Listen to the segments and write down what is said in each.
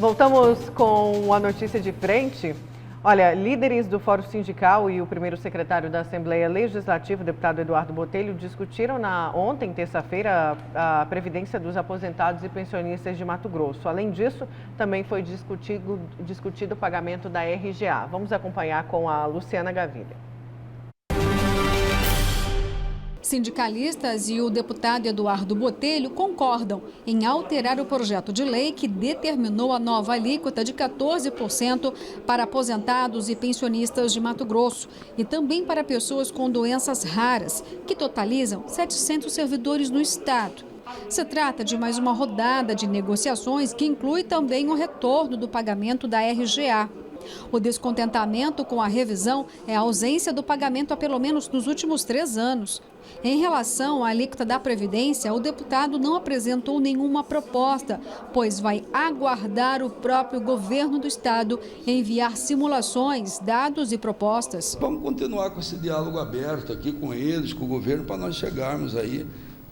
Voltamos com a notícia de frente. Olha, líderes do Fórum Sindical e o primeiro secretário da Assembleia Legislativa, o deputado Eduardo Botelho, discutiram ontem, terça-feira, a previdência dos aposentados e pensionistas de Mato Grosso. Além disso, também foi discutido o pagamento da RGA. Vamos acompanhar com a Luciana Gavilha. Sindicalistas e o deputado Eduardo Botelho concordam em alterar o projeto de lei que determinou a nova alíquota de 14% para aposentados e pensionistas de Mato Grosso e também para pessoas com doenças raras, que totalizam 700 servidores no estado. Se trata de mais uma rodada de negociações que inclui também o retorno do pagamento da RGA. O descontentamento com a revisão é a ausência do pagamento há pelo menos nos últimos 3 anos. Em relação à alíquota da Previdência, o deputado não apresentou nenhuma proposta, pois vai aguardar o próprio governo do estado enviar simulações, dados e propostas. Vamos continuar com esse diálogo aberto aqui com eles, com o governo, para nós chegarmos aí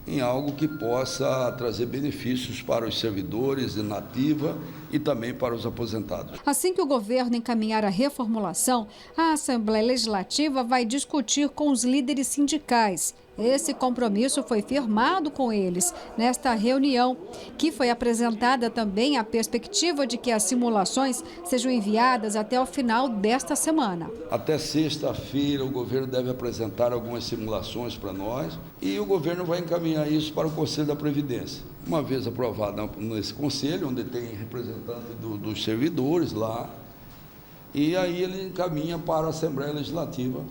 em algo que possa trazer benefícios para os servidores de nativa e também para os aposentados. Assim que o governo encaminhar a reformulação, a Assembleia Legislativa vai discutir com os líderes sindicais. Esse compromisso foi firmado com eles nesta reunião, que foi apresentada também a perspectiva de que as simulações sejam enviadas até o final desta semana. Até sexta-feira o governo deve apresentar algumas simulações para nós e o governo vai encaminhar isso para o Conselho da Previdência. Uma vez aprovado nesse conselho, onde tem representante dos servidores lá, e aí ele encaminha para a Assembleia Legislativa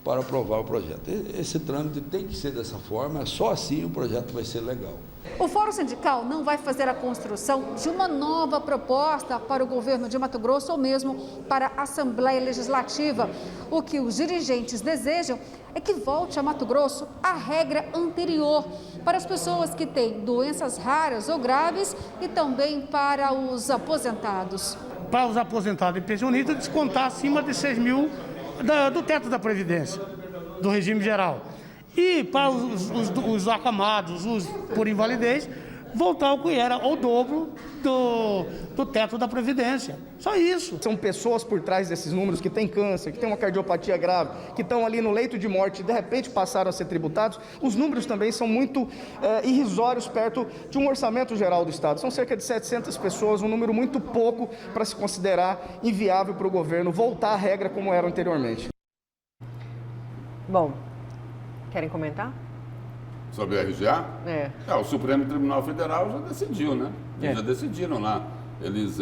para aprovar o projeto. Esse trâmite tem que ser dessa forma, só assim o projeto vai ser legal. O Fórum Sindical não vai fazer a construção de uma nova proposta para o governo de Mato Grosso ou mesmo para a Assembleia Legislativa. O que os dirigentes desejam é que volte a Mato Grosso a regra anterior para as pessoas que têm doenças raras ou graves e também para os aposentados. Para os aposentados e pensionistas, descontar acima de 6 mil do teto da Previdência, do regime geral. E para os acamados, os por invalidez, voltar ao que era o dobro do teto da Previdência. Só isso. São pessoas por trás desses números que têm câncer, que têm uma cardiopatia grave, que estão ali no leito de morte e de repente passaram a ser tributados. Os números também são muito irrisórios perto de um orçamento geral do Estado. São cerca de 700 pessoas, um número muito pouco para se considerar inviável para o governo voltar à regra como era anteriormente. Bom, querem comentar? Sobre a RGA? O Supremo Tribunal Federal já decidiu, né? Eles já decidiram lá. Eles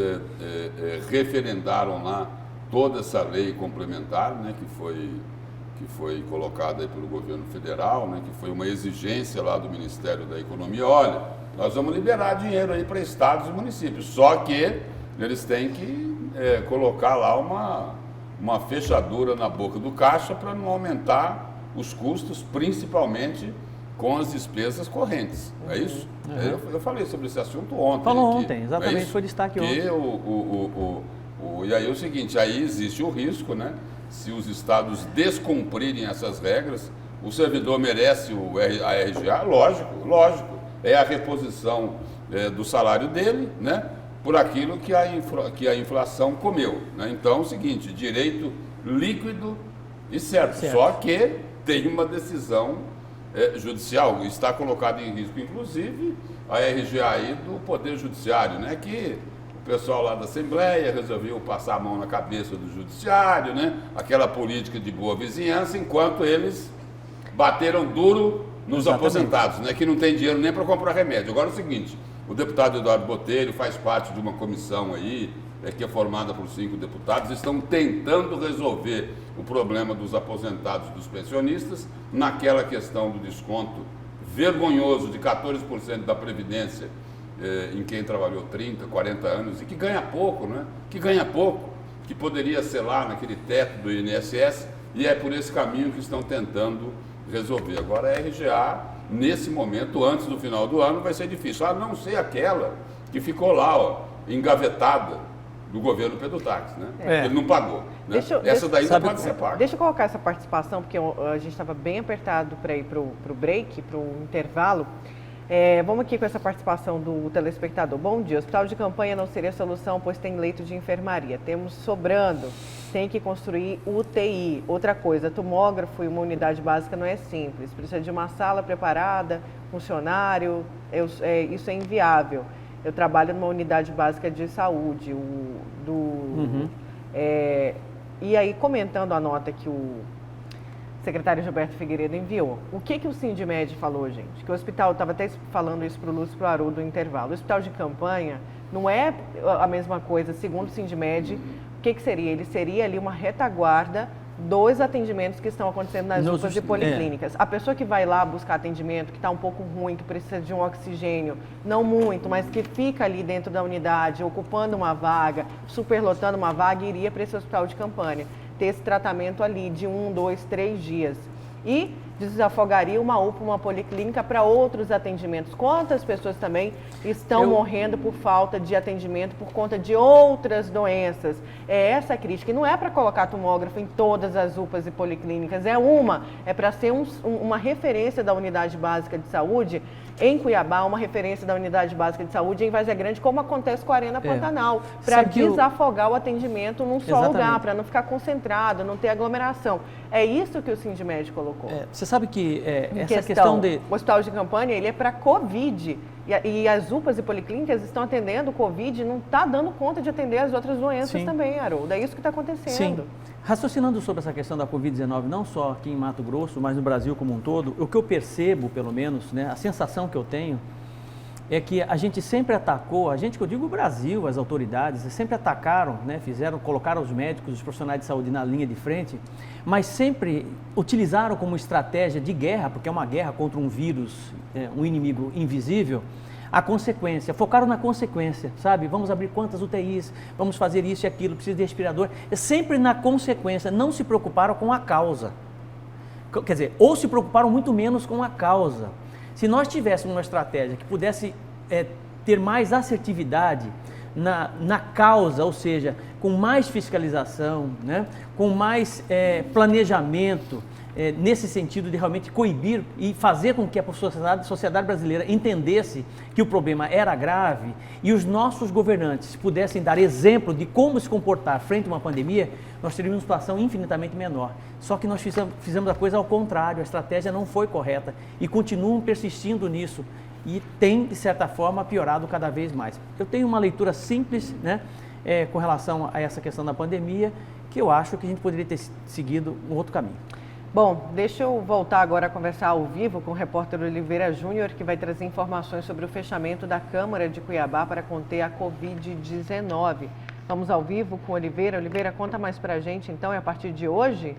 referendaram lá toda essa lei complementar, né? Que foi colocada aí pelo governo federal, né? Que foi uma exigência lá do Ministério da Economia. Olha, nós vamos liberar dinheiro aí para estados e municípios. Só que eles têm que colocar lá uma fechadura na boca do caixa para não aumentar os custos, principalmente com as despesas correntes, é isso? Eu falei sobre esse assunto ontem. Falou ontem, exatamente, foi destaque ontem. E aí é o seguinte, aí existe o risco, né? Se os estados descumprirem essas regras, o servidor merece a RGA, lógico, é a reposição do salário dele, né? Por aquilo que a inflação comeu, né? Então é o seguinte, direito líquido e certo. Só que tem uma decisão judicial, está colocado em risco, inclusive, a RGA aí do Poder Judiciário, né? Que o pessoal lá da Assembleia resolveu passar a mão na cabeça do Judiciário, né? Aquela política de boa vizinhança, enquanto eles bateram duro nos aposentados, né? Que não tem dinheiro nem para comprar remédio. Agora é o seguinte, o deputado Eduardo Botelho faz parte de uma comissão aí, que é formada por 5 deputados, estão tentando resolver o problema dos aposentados e dos pensionistas naquela questão do desconto vergonhoso de 14% da Previdência em quem trabalhou 30, 40 anos e que ganha pouco, né? Que poderia ser lá naquele teto do INSS, e é por esse caminho que estão tentando resolver. Agora a RGA, nesse momento, antes do final do ano, vai ser difícil, a não ser aquela que ficou lá, engavetada, do governo Pedro Taques, né? Ele não pagou, né? Essa daí não pode ser paga. Deixa eu colocar essa participação, porque a gente estava bem apertado para ir para o break, para o intervalo. Vamos aqui com essa participação do telespectador. Bom dia, o hospital de campanha não seria solução, pois tem leito de enfermaria. Temos sobrando, tem que construir UTI. Outra coisa, tomógrafo e uma unidade básica não é simples. Precisa de uma sala preparada, funcionário, isso é inviável. Eu trabalho numa unidade básica de saúde. E aí, comentando a nota que o secretário Gilberto Figueiredo enviou. O que o Sindmed falou, gente? Que o hospital, estava até falando isso para o Lúcio e para o Haroldo no intervalo, o hospital de campanha não é a mesma coisa, segundo o Sindmed, o que seria? Ele seria ali uma retaguarda dos atendimentos que estão acontecendo nas UPAs e policlínicas. A pessoa que vai lá buscar atendimento, que está um pouco ruim, que precisa de um oxigênio, não muito, mas que fica ali dentro da unidade, ocupando uma vaga, superlotando uma vaga, iria para esse hospital de campanha. Ter esse tratamento ali de 1, 2, 3 dias. E desafogaria uma UPA, uma policlínica para outros atendimentos. Quantas pessoas também estão morrendo por falta de atendimento por conta de outras doenças? É essa a crítica. E não é para colocar tomógrafo em todas as UPAs e policlínicas. É para ser uma referência da unidade básica de saúde em Cuiabá, uma referência da unidade básica de saúde em Várzea Grande, como acontece com a Arena Pantanal, para desafogar o atendimento num só lugar, para não ficar concentrado, não ter aglomeração. É isso que o Sindmed colocou. Você sabe que essa questão de... O hospital de campanha, ele é para Covid, e as UPAs e policlínicas estão atendendo o Covid, não está dando conta de atender as outras doenças também, Haroldo. É isso que está acontecendo. Sim. Raciocinando sobre essa questão da Covid-19, não só aqui em Mato Grosso, mas no Brasil como um todo, o que eu percebo, pelo menos, né, a sensação que eu tenho, é que a gente sempre atacou, que eu digo o Brasil, as autoridades, sempre atacaram, né, colocaram os médicos, os profissionais de saúde na linha de frente, mas sempre utilizaram como estratégia de guerra, porque é uma guerra contra um vírus, um inimigo invisível, a consequência, focaram na consequência, sabe? Vamos abrir quantas UTIs, vamos fazer isso e aquilo, precisa de respirador. Sempre na consequência, não se preocuparam com a causa. Quer dizer, ou se preocuparam muito menos com a causa. Se nós tivéssemos uma estratégia que pudesse ter mais assertividade na causa, ou seja, com mais fiscalização, né? Com mais planejamento, nesse sentido de realmente coibir e fazer com que a sociedade brasileira entendesse que o problema era grave e os nossos governantes pudessem dar exemplo de como se comportar frente a uma pandemia, nós teríamos uma situação infinitamente menor. Só que nós fizemos a coisa ao contrário, a estratégia não foi correta e continuam persistindo nisso e tem, de certa forma, piorado cada vez mais. Eu tenho uma leitura simples, né, com relação a essa questão da pandemia, que eu acho que a gente poderia ter seguido um outro caminho. Bom, deixa eu voltar agora a conversar ao vivo com o repórter Oliveira Júnior, que vai trazer informações sobre o fechamento da Câmara de Cuiabá para conter a Covid-19. Vamos ao vivo com o Oliveira. Oliveira, conta mais para a gente, então, a partir de hoje?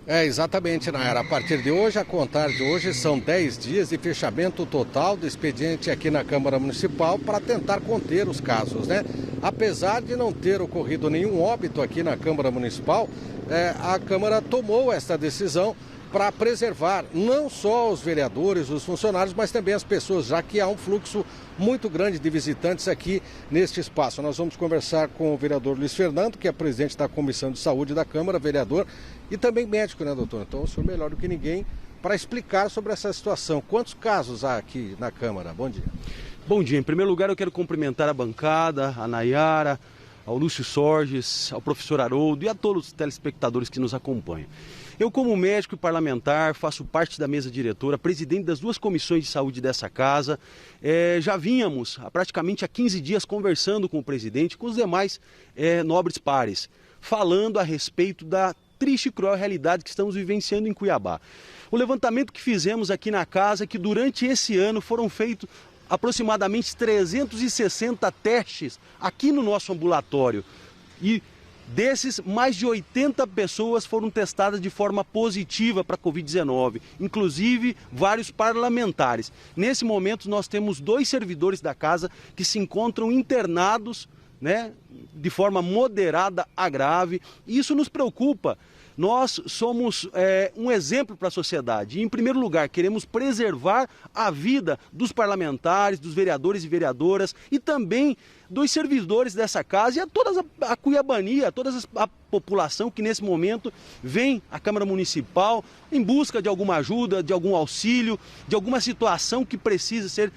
Exatamente, Nayara. A partir de hoje, a contar de hoje, são 10 dias de fechamento total do expediente aqui na Câmara Municipal para tentar conter os casos, né? Apesar de não ter ocorrido nenhum óbito aqui na Câmara Municipal, a Câmara tomou essa decisão para preservar não só os vereadores, os funcionários, mas também as pessoas, já que há um fluxo muito grande de visitantes aqui neste espaço. Nós vamos conversar com o vereador Luiz Fernando, que é presidente da Comissão de Saúde da Câmara, vereador, e também médico, né, doutor? Então, o senhor melhor do que ninguém para explicar sobre essa situação. Quantos casos há aqui na Câmara? Bom dia. Bom dia. Em primeiro lugar, eu quero cumprimentar a bancada, a Nayara, ao Lúcio Sorges, ao professor Haroldo e a todos os telespectadores que nos acompanham. Eu, como médico e parlamentar, faço parte da mesa diretora, presidente das 2 comissões de saúde dessa casa. Já vínhamos praticamente há 15 dias conversando com o presidente, com os demais nobres pares, falando a respeito da triste e cruel realidade que estamos vivenciando em Cuiabá. O levantamento que fizemos aqui na casa é que durante esse ano foram feitos aproximadamente 360 testes aqui no nosso ambulatório e desses, mais de 80 pessoas foram testadas de forma positiva para a Covid-19, inclusive vários parlamentares. Nesse momento, nós temos 2 servidores da casa que se encontram internados, né, de forma moderada a grave. Isso nos preocupa. Nós somos um exemplo para a sociedade. E, em primeiro lugar, queremos preservar a vida dos parlamentares, dos vereadores e vereadoras e também dos servidores dessa casa e a toda a cuiabania, a toda a população que nesse momento vem à Câmara Municipal em busca de alguma ajuda, de algum auxílio, de alguma situação que precisa ser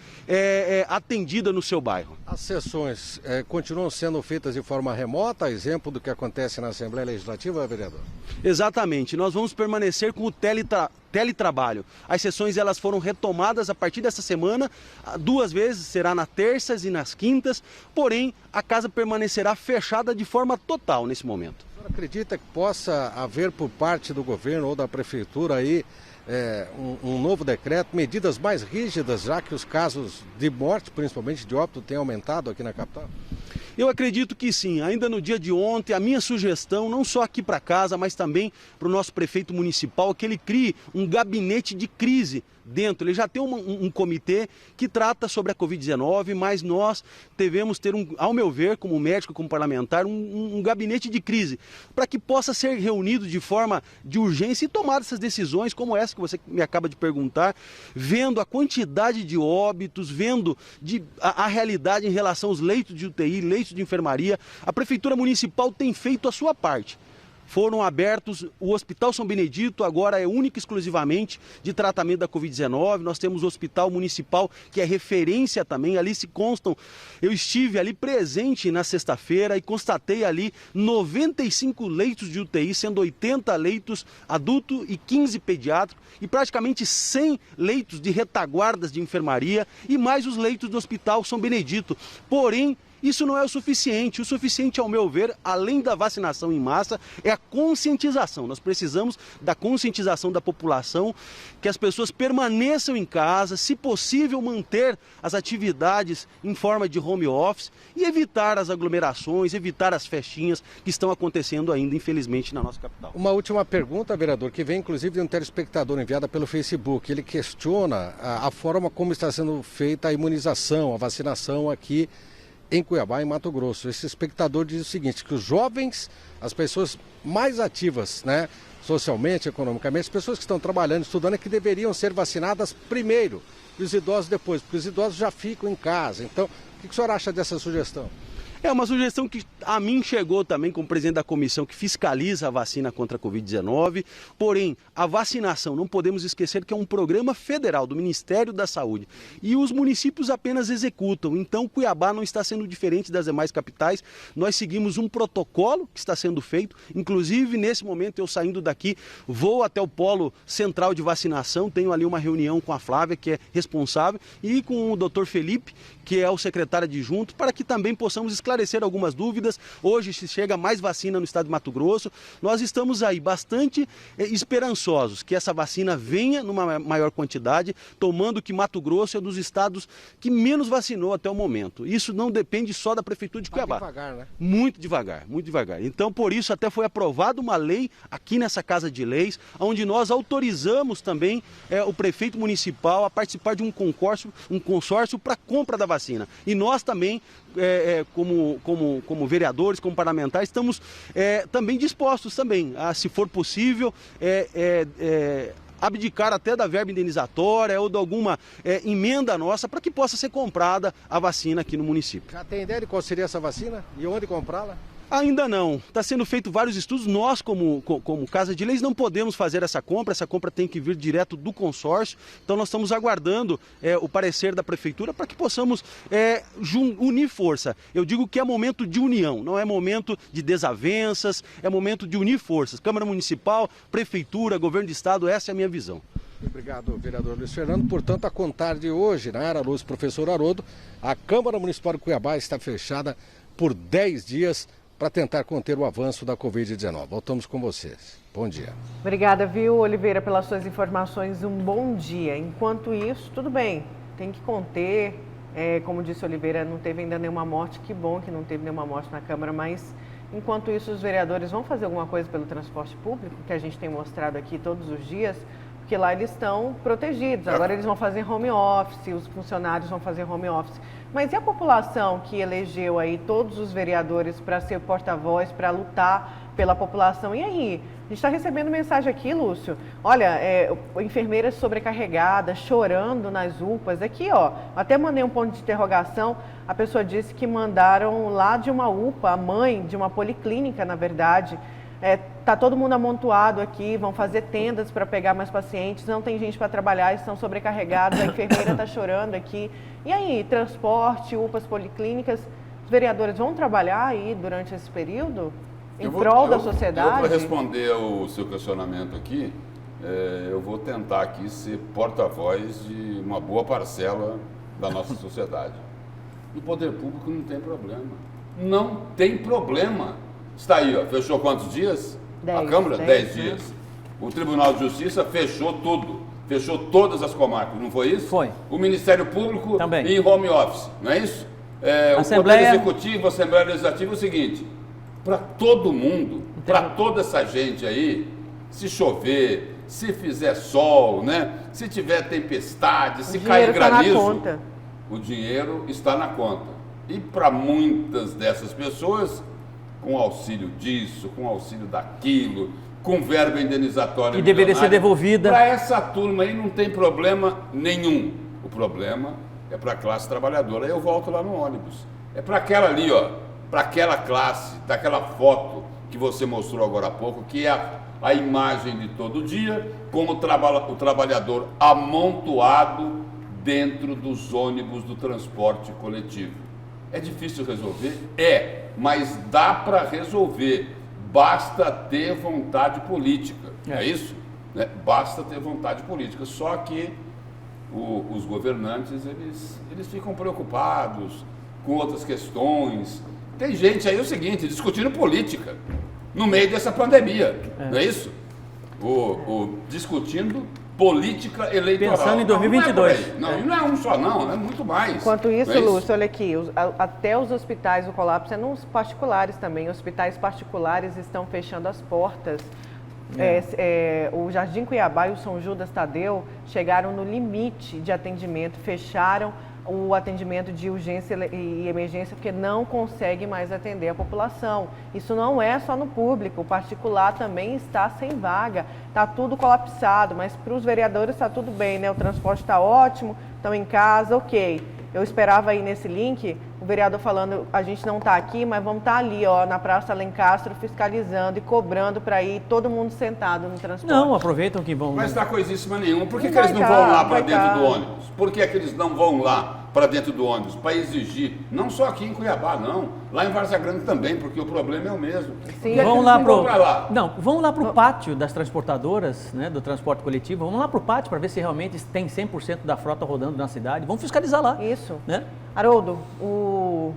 atendida no seu bairro. As sessões continuam sendo feitas de forma remota, exemplo do que acontece na Assembleia Legislativa, vereador? Exatamente, nós vamos permanecer com o teletrabalho. As sessões elas foram retomadas a partir dessa semana, 2 vezes, será nas terças e nas quintas, porém a casa permanecerá fechada de forma total nesse momento. O senhor acredita que possa haver por parte do governo ou da prefeitura aí um novo decreto, medidas mais rígidas, já que os casos de morte, principalmente de óbito, têm aumentado aqui na capital? Eu acredito que sim. Ainda no dia de ontem, a minha sugestão, não só aqui para casa, mas também para o nosso prefeito municipal, é que ele crie um gabinete de crise dentro. Ele já tem um comitê que trata sobre a Covid-19, mas nós devemos ter, ao meu ver, como médico, como parlamentar, um gabinete de crise, para que possa ser reunido de forma de urgência e tomar essas decisões, como essa que você me acaba de perguntar, vendo a quantidade de óbitos, vendo a realidade em relação aos leitos de UTI, leitos de enfermaria. A Prefeitura Municipal tem feito a sua parte. Foram abertos, o Hospital São Benedito agora é único e exclusivamente de tratamento da Covid-19, nós temos o Hospital Municipal que é referência também, ali se constam, eu estive ali presente na sexta-feira e constatei ali 95 leitos de UTI, sendo 80 leitos adulto e 15 pediátricos e praticamente 100 leitos de retaguardas de enfermaria e mais os leitos do Hospital São Benedito, porém, isso não é o suficiente. O suficiente, ao meu ver, além da vacinação em massa, é a conscientização. Nós precisamos da conscientização da população, que as pessoas permaneçam em casa, se possível manter as atividades em forma de home office e evitar as aglomerações, evitar as festinhas que estão acontecendo ainda, infelizmente, na nossa capital. Uma última pergunta, vereador, que vem inclusive de um telespectador enviada pelo Facebook. Ele questiona a forma como está sendo feita a imunização, a vacinação aqui em Cuiabá, em Mato Grosso. Esse espectador diz o seguinte, que os jovens, as pessoas mais ativas, né, socialmente, economicamente, as pessoas que estão trabalhando, estudando, é que deveriam ser vacinadas primeiro e os idosos depois, porque os idosos já ficam em casa. Então, o que o senhor acha dessa sugestão? É uma sugestão que a mim chegou também como presidente da comissão que fiscaliza a vacina contra a Covid-19, porém, a vacinação, não podemos esquecer que é um programa federal do Ministério da Saúde e os municípios apenas executam, então Cuiabá não está sendo diferente das demais capitais, nós seguimos um protocolo que está sendo feito, inclusive nesse momento eu saindo daqui, vou até o polo central de vacinação, tenho ali uma reunião com a Flávia, que é responsável, e com o Dr. Felipe, que é o secretário adjunto, para que também possamos esclarecer algumas dúvidas. Hoje se chega mais vacina no estado de Mato Grosso. Nós estamos aí bastante esperançosos que essa vacina venha numa maior quantidade, tomando que Mato Grosso é um dos estados que menos vacinou até o momento. Isso não depende só da Prefeitura de Cuiabá. Devagar, né? Muito devagar, muito devagar. Então, por isso, até foi aprovada uma lei aqui nessa Casa de Leis, onde nós autorizamos também o prefeito municipal a participar de um consórcio para compra da vacina. E nós também, como vereadores, como parlamentares, estamos também dispostos também a, se for possível, abdicar até da verba indenizatória ou de alguma emenda nossa para que possa ser comprada a vacina aqui no município. Já tem ideia de qual seria essa vacina e onde comprá-la? Ainda não. Está sendo feito vários estudos. Nós, como Casa de Leis, não podemos fazer essa compra tem que vir direto do consórcio. Então nós estamos aguardando o parecer da Prefeitura para que possamos unir força. Eu digo que é momento de união, não é momento de desavenças, é momento de unir forças. Câmara Municipal, Prefeitura, Governo de Estado, essa é a minha visão. Obrigado, vereador Luiz Fernando. Portanto, a contar de hoje, na Era Luz Professor Haroldo, a Câmara Municipal de Cuiabá está fechada por 10 dias para tentar conter o avanço da Covid-19. Voltamos com vocês. Bom dia. Obrigada, viu, Oliveira, pelas suas informações. Um bom dia. Enquanto isso, tudo bem, tem que conter. Como disse Oliveira, não teve ainda nenhuma morte. Que bom que não teve nenhuma morte na Câmara, mas enquanto isso, os vereadores vão fazer alguma coisa pelo transporte público, que a gente tem mostrado aqui todos os dias, porque lá eles estão protegidos. Agora eles vão fazer home office, os funcionários vão fazer home office. Mas e a população que elegeu aí todos os vereadores para ser porta-voz, para lutar pela população. E aí? A gente está recebendo mensagem aqui, Lúcio. Olha, enfermeiras sobrecarregadas, chorando nas UPAs. Aqui, ó, até mandei um ponto de interrogação. A pessoa disse que mandaram lá de uma UPA, a mãe de uma policlínica, na verdade. Tá todo mundo amontoado aqui, vão fazer tendas para pegar mais pacientes, não tem gente para trabalhar, estão sobrecarregados, a enfermeira está chorando aqui. E aí, transporte, UPAs, policlínicas, os vereadores vão trabalhar aí durante esse período? Em prol da sociedade? Para responder o seu questionamento aqui, eu vou tentar aqui ser porta-voz de uma boa parcela da nossa sociedade. No poder público não tem problema. Não tem problema. Está aí, ó, fechou quantos dias? 10, a Câmara? 10 dias. O Tribunal de Justiça fechou tudo. Fechou todas as comarcas, não foi isso? Foi. O Ministério Público também. Em home office, não é isso? O Poder Executivo, a Assembleia Legislativa, é o seguinte, para todo mundo, para toda essa gente aí, se chover, se fizer sol, né? Se tiver tempestade, se cair granizo, o dinheiro está na conta. E para muitas dessas pessoas, com auxílio disso, com auxílio daquilo, com verba indenizatória. E deveria ser devolvida. Para essa turma aí não tem problema nenhum. O problema é para a classe trabalhadora. Aí eu volto lá no ônibus. É para aquela ali, ó, para aquela classe, daquela foto que você mostrou agora há pouco, que é a imagem de todo dia, com o trabalhador amontoado dentro dos ônibus do transporte coletivo. É difícil resolver? Mas dá para resolver. Basta ter vontade política. É isso? Né? Basta ter vontade política. Só que os governantes, eles ficam preocupados com outras questões. Tem gente aí, é o seguinte, discutindo política no meio dessa pandemia. Não é isso? Discutindo política eleitoral. Pensando em 2022. Não é um só não, é muito mais. Enquanto isso, Lúcio, olha aqui, até os hospitais, o colapso é nos particulares também. Hospitais particulares estão fechando as portas. O Jardim Cuiabá e o São Judas Tadeu chegaram no limite de atendimento, fecharam o atendimento de urgência e emergência porque não consegue mais atender a população. Isso não é só no público, o particular também está sem vaga, está tudo colapsado, mas para os vereadores está tudo bem, né? O transporte está ótimo, estão em casa, ok. Eu esperava aí nesse link o vereador falando, a gente não está aqui, mas vamos estar ali, ó, na Praça Alencastro, fiscalizando e cobrando para ir todo mundo sentado no transporte. Não, aproveitam que vão... Mas está coisíssima nenhuma. Por que eles não vão lá para dentro do ônibus? Por que eles não vão lá para dentro do ônibus? Para exigir, não só aqui em Cuiabá, não. Lá em Várzea Grande também, porque o problema é o mesmo. Sim. Vão lá para o pátio das transportadoras, né, do transporte coletivo. Vamos lá para o pátio para ver se realmente tem 100% da frota rodando na cidade. Vamos fiscalizar lá. Isso. Né? Haroldo, o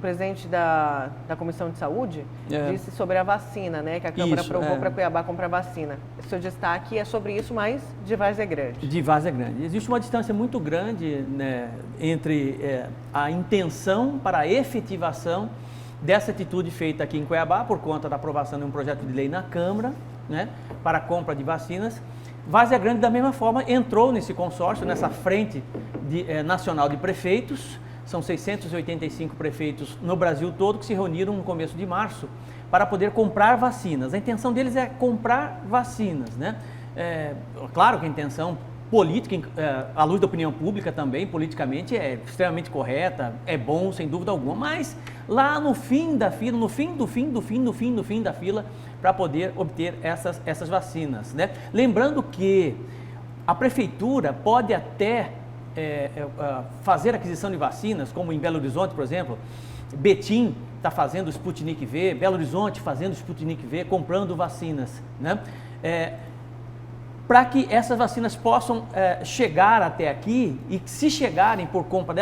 presidente da Comissão de Saúde disse sobre a vacina, né? Que a Câmara aprovou para Cuiabá comprar vacina. O seu destaque é sobre isso, mas de Várzea Grande. De Várzea Grande. Existe uma distância muito grande, né, entre a intenção para a efetivação dessa atitude feita aqui em Cuiabá, por conta da aprovação de um projeto de lei na Câmara, né, para a compra de vacinas. Várzea Grande, da mesma forma, entrou nesse consórcio, nessa frente nacional de prefeitos. São 685 prefeitos no Brasil todo que se reuniram no começo de março para poder comprar vacinas. A intenção deles é comprar vacinas, né? Claro que a intenção política, à luz da opinião pública também, politicamente, é extremamente correta, é bom, sem dúvida alguma, mas lá no fim da fila, no fim da fila, para poder obter essas vacinas, né? Lembrando que a prefeitura pode até fazer aquisição de vacinas, como em Belo Horizonte, por exemplo. Betim está fazendo o Sputnik V, Belo Horizonte fazendo o Sputnik V, comprando vacinas, né? Para que essas vacinas possam chegar até aqui, e se chegarem por conta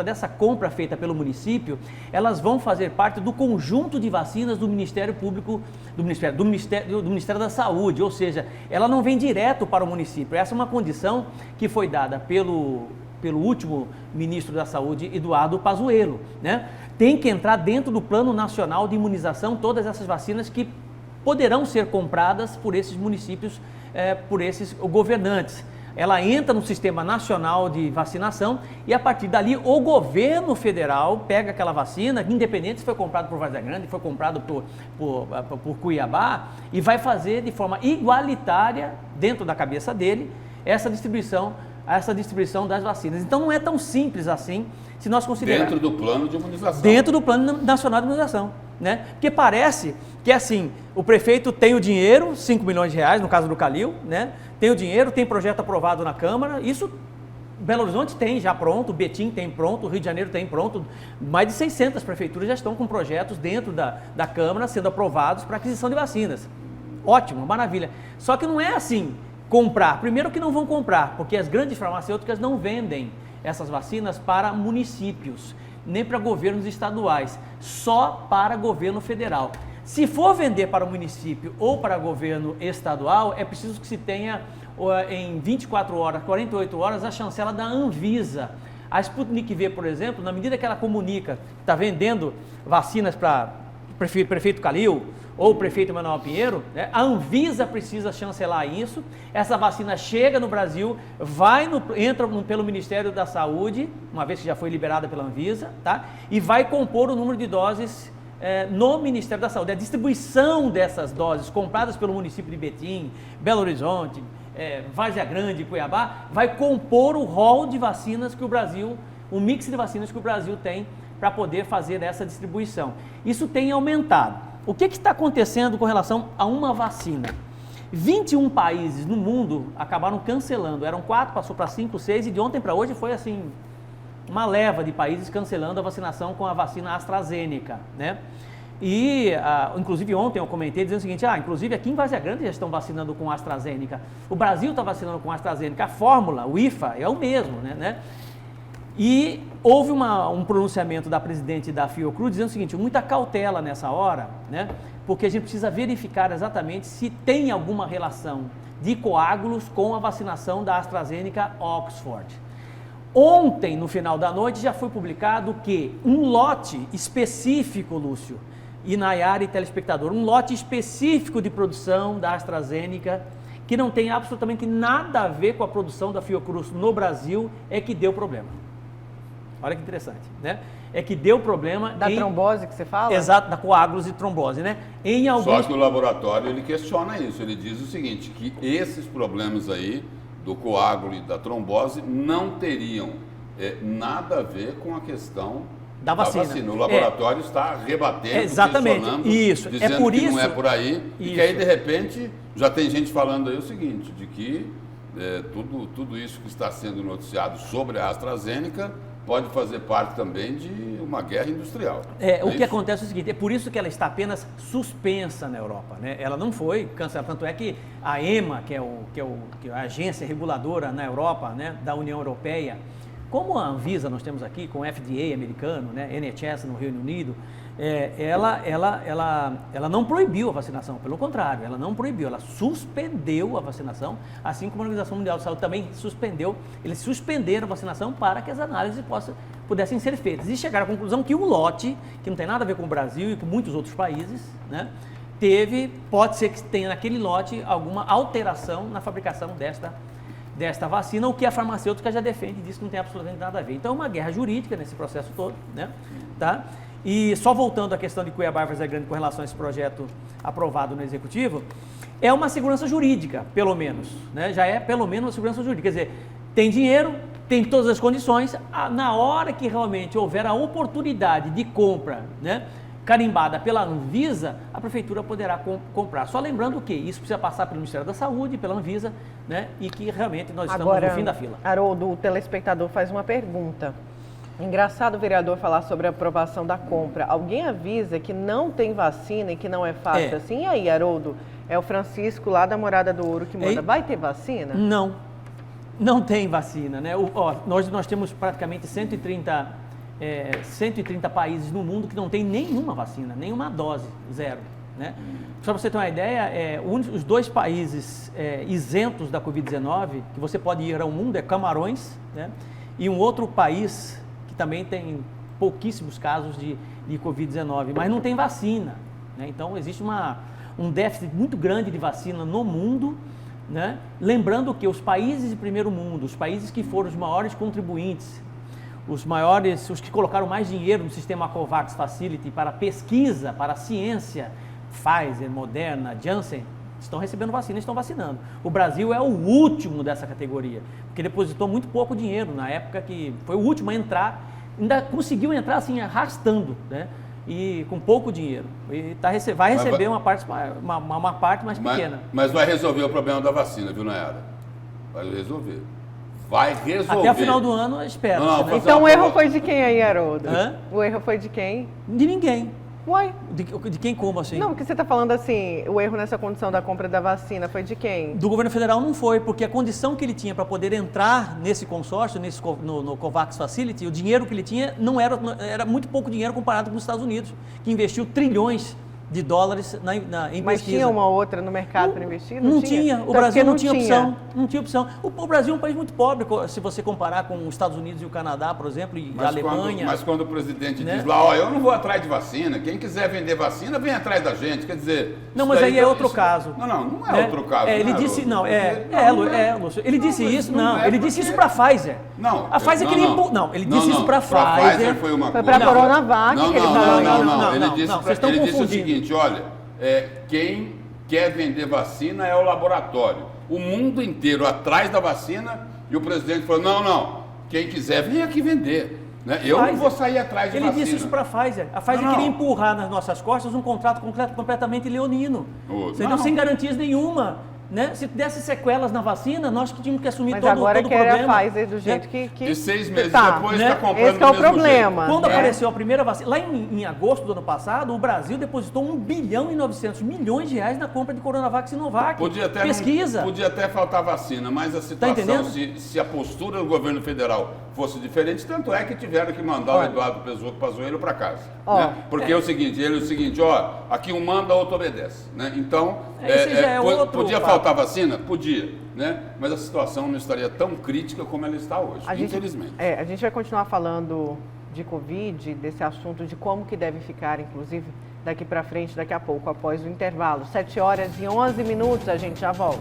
dessa compra feita pelo município, elas vão fazer parte do conjunto de vacinas do Ministério Público, do Ministério da Saúde, ou seja, ela não vem direto para o município. Essa é uma condição que foi dada pelo último ministro da Saúde, Eduardo Pazuello, né? Tem que entrar dentro do Plano Nacional de Imunização todas essas vacinas que poderão ser compradas por esses municípios, por esses governantes. ela entra no Sistema Nacional de Vacinação e a partir dali o governo federal pega aquela vacina, independente se foi comprado por Várzea Grande, foi comprado por Cuiabá, e vai fazer de forma igualitária, dentro da cabeça dele, essa distribuição das vacinas. Então não é tão simples assim, se nós considerarmos... Dentro do plano de imunização. Dentro do Plano Nacional de Imunização, né? Porque parece que assim, o prefeito tem o dinheiro, 5 milhões de reais, no caso do Calil, né? Tem o dinheiro, tem projeto aprovado na Câmara, isso Belo Horizonte tem já pronto, Betim tem pronto, o Rio de Janeiro tem pronto, mais de 600 prefeituras já estão com projetos dentro da Câmara sendo aprovados para aquisição de vacinas. Ótimo, maravilha. Só que não é assim, comprar. Primeiro que não vão comprar, porque as grandes farmacêuticas não vendem essas vacinas para municípios, nem para governos estaduais, só para governo federal. Se for vender para o município ou para governo estadual, é preciso que se tenha em 24 horas, 48 horas, a chancela da Anvisa. A Sputnik V, por exemplo, na medida que ela comunica, está vendendo vacinas para o prefeito Calil ou o prefeito Manuel Pinheiro, né, a Anvisa precisa chancelar isso, essa vacina chega no Brasil, entra pelo Ministério da Saúde, uma vez que já foi liberada pela Anvisa, tá? E vai compor o número de doses no Ministério da Saúde. A distribuição dessas doses compradas pelo município de Betim, Belo Horizonte, Várzea Grande, Cuiabá, vai compor o rol de vacinas que o Brasil, o mix de vacinas que o Brasil tem para poder fazer essa distribuição. Isso tem aumentado. O que está acontecendo com relação a uma vacina? 21 países no mundo acabaram cancelando, eram 4, passou para 5, 6 e de ontem para hoje foi assim, uma leva de países cancelando a vacinação com a vacina AstraZeneca, né? E, inclusive ontem eu comentei dizendo o seguinte, inclusive aqui em Várzea Grande já estão vacinando com AstraZeneca, o Brasil está vacinando com AstraZeneca, a fórmula, o IFA, é o mesmo, né? E houve um pronunciamento da presidente da Fiocruz dizendo o seguinte, muita cautela nessa hora, né? Porque a gente precisa verificar exatamente se tem alguma relação de coágulos com a vacinação da AstraZeneca Oxford. Ontem, no final da noite, já foi publicado que um lote específico, Lúcio, e Nayara e telespectador, um lote específico de produção da AstraZeneca, que não tem absolutamente nada a ver com a produção da Fiocruz no Brasil, é que deu problema. Olha que interessante, né? É que deu problema... Da trombose que você fala? Exato, da coágulos e trombose, né? Só que o laboratório, ele questiona isso, ele diz o seguinte, que esses problemas aí, do coágulo e da trombose, não teriam nada a ver com a questão da vacina. O laboratório está rebatendo, exatamente, isso. Dizendo por que isso, não é por aí, e que aí, de repente, já tem gente falando aí o seguinte, de que tudo isso que está sendo noticiado sobre a AstraZeneca pode fazer parte também de uma guerra industrial. O que acontece é o seguinte, é por isso que ela está apenas suspensa na Europa, né? Ela não foi cancelada, tanto é que a EMA, que é a agência reguladora na Europa, né, da União Europeia, como a Anvisa nós temos aqui, com o FDA americano, né, NHS no Reino Unido, ela não proibiu a vacinação, pelo contrário, ela não proibiu, ela suspendeu a vacinação, assim como a Organização Mundial de Saúde também suspendeu, eles suspenderam a vacinação para que as análises pudessem ser feitas. E chegaram à conclusão que um lote, que não tem nada a ver com o Brasil e com muitos outros países, né, pode ser que tenha naquele lote alguma alteração na fabricação desta vacina, o que a farmacêutica já defende, diz que não tem absolutamente nada a ver. Então é uma guerra jurídica nesse processo todo, né? Tá? E só voltando à questão de Cuiabá e Várzea Grande com relação a esse projeto aprovado no Executivo, é uma segurança jurídica, pelo menos, né? Já é pelo menos uma segurança jurídica, quer dizer, tem dinheiro, tem todas as condições, na hora que realmente houver a oportunidade de compra, né, carimbada pela Anvisa, a Prefeitura poderá comprar. Só lembrando que isso precisa passar pelo Ministério da Saúde, pela Anvisa, né, e que realmente nós estamos no fim da fila. Haroldo, o telespectador faz uma pergunta. Engraçado o vereador falar sobre a aprovação da compra. Alguém avisa que não tem vacina e que não é fácil assim? E aí, Haroldo? É o Francisco lá da Morada do Ouro que manda. Vai ter vacina? Não tem vacina, né? Nós temos praticamente 130 países no mundo que não tem nenhuma vacina, nenhuma dose, zero, né? Só para você ter uma ideia, os 2 países isentos da Covid-19, que você pode ir ao mundo, é Camarões, né? E um outro país que também tem pouquíssimos casos de Covid-19, mas não tem vacina, né? Então existe um déficit muito grande de vacina no mundo, né? Lembrando que os países de primeiro mundo, os países que foram os maiores contribuintes, os que colocaram mais dinheiro no sistema COVAX Facility para pesquisa, para a ciência, Pfizer, Moderna, Janssen, estão recebendo vacina, estão vacinando. O Brasil é o último dessa categoria, porque depositou muito pouco dinheiro na época que foi o último a entrar, ainda conseguiu entrar assim arrastando, né? E com pouco dinheiro. E vai receber uma parte mais pequena. Mas vai resolver o problema da vacina, viu, Nayara? Vai resolver. Até o final do ano, espero. Né? Então o erro foi de quem aí, Haroldo? O erro foi de quem? De ninguém. Uai? De quem como assim? Não, porque você está falando assim, o erro nessa condição da compra da vacina foi de quem? Do governo federal não foi, porque a condição que ele tinha para poder entrar nesse consórcio, no COVAX Facility, o dinheiro que ele tinha era muito pouco dinheiro comparado com os Estados Unidos, que investiu trilhões de dólares em pesquisa. Mas tinha uma outra no mercado para investir? Não tinha. O Brasil não tinha opção. Não tinha opção. O Brasil é um país muito pobre, se você comparar com os Estados Unidos e o Canadá, por exemplo, e a Alemanha. Mas quando o presidente diz lá, ó, eu não vou atrás de vacina, quem quiser vender vacina, vem atrás da gente. Quer dizer... Não, mas aí é outro caso. Não é outro caso. Ele disse, Lúcio. Ele disse isso, ele disse isso para a Pfizer. Não. A Pfizer queria impor. Não, ele disse isso para a Pfizer. Foi uma coisa. Foi para a Coronavac que ele falou. Não. Ele disse o seguinte, olha, quem quer vender vacina é o laboratório. O mundo inteiro atrás da vacina e o presidente falou, não, quem quiser vem aqui vender. Né? Eu não vou sair atrás de vacina. Ele disse isso para a Pfizer. A Pfizer queria empurrar nas nossas costas um contrato completamente leonino, sem garantias nenhuma. Né? Se desse sequelas na vacina, nós que tínhamos que assumir todo o problema. Mas agora quer a Pfizer do jeito que E 6 meses depois está comprando Esse é o problema. Jeito. Quando apareceu a primeira vacina, lá em agosto do ano passado, o Brasil depositou 1 bilhão e 900 milhões de reais na compra de Coronavac e Sinovac. Pesquisa. Podia até faltar vacina, mas a situação, se a postura do governo federal fosse diferente, tanto é que tiveram que mandar o Eduardo Pazuello para casa. Né? Porque é o seguinte, aqui um manda, outro obedece. Né? Então, podia faltar vacina? Podia, né? Mas a situação não estaria tão crítica como ela está hoje, infelizmente. A gente vai continuar falando de Covid, desse assunto, de como que deve ficar, inclusive, daqui para frente, daqui a pouco, após o intervalo. 7h11, a gente já volta.